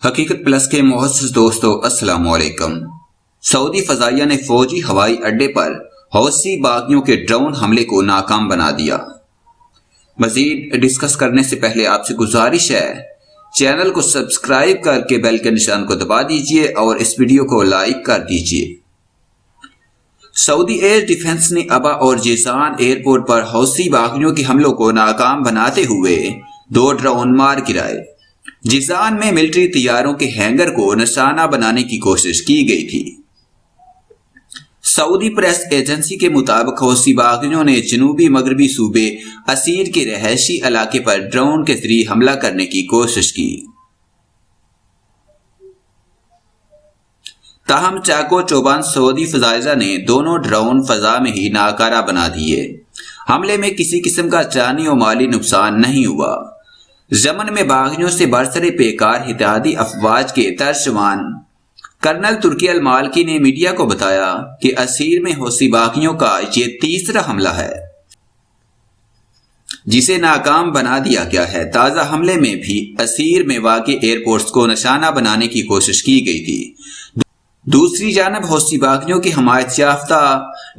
حقیقت پلس کے معزز دوستو السلام علیکم۔ سعودی فضائیہ نے فوجی ہوائی اڈے پر حوثی باغیوں کے ڈرون حملے کو ناکام بنا دیا۔ مزید ڈسکس کرنے سے پہلے آپ سے گزارش ہے چینل کو سبسکرائب کر کے بیل کے نشان کو دبا دیجئے اور اس ویڈیو کو لائک کر دیجئے۔ سعودی ایئر ڈیفنس نے ابا اور جیزان ایئرپورٹ پر حوثی باغیوں کے حملوں کو ناکام بناتے ہوئے 2 ڈرون مار گرائے۔ جیزان میں ملٹری طیاروں کے ہینگر کو نشانہ بنانے کی کوشش کی گئی تھی۔ سعودی پریس ایجنسی کے مطابق حوثی باغیوں نے جنوبی مغربی صوبے اسیر کے رہائشی علاقے پر ڈرون کے ذریعے حملہ کرنے کی کوشش کی۔ تاہم چاکو چوبان سعودی فضائیہ نے دونوں ڈرون فضا میں ہی ناکارہ بنا دیے۔ حملے میں کسی قسم کا جانی و مالی نقصان نہیں ہوا۔ یمن میں باغیوں سے برسر پیکار اتحادی افواج کے ترجمان کرنل ترکی المالکی نے میڈیا کو بتایا کہ اسیر میں حوثی باغیوں کا یہ تیسرا حملہ ہے جسے ناکام بنا دیا گیا ہے۔ تازہ حملے میں بھی اسیر میں واقع ایئرپورٹس کو نشانہ بنانے کی کوشش کی گئی تھی۔ دوسری جانب حوثی باغیوں کی حمایت یافتہ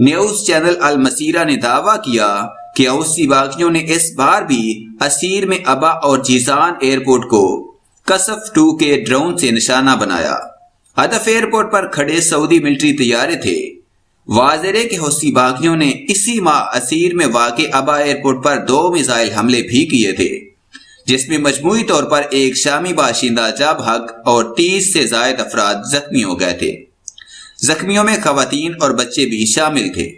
نیوز چینل المسیرہ نے دعویٰ کیا کہ حوثی باغیوں نے اس بار بھی اسیر میں ابا اور جیزان ایئرپورٹ کو قصف 2 کے ڈرون سے نشانہ بنایا۔ ہدف ایئرپورٹ پر کھڑے سعودی ملٹری طیارے تھے۔ واضح ہے کہ حوثی باغیوں نے اسی ماہ اسیر میں واقع ابا ایئرپورٹ پر 2 میزائل حملے بھی کیے تھے، جس میں مجموعی طور پر ایک شامی باشندہ جاں بحق اور 30 سے زائد افراد زخمی ہو گئے تھے۔ زخمیوں میں خواتین اور بچے بھی شامل تھے۔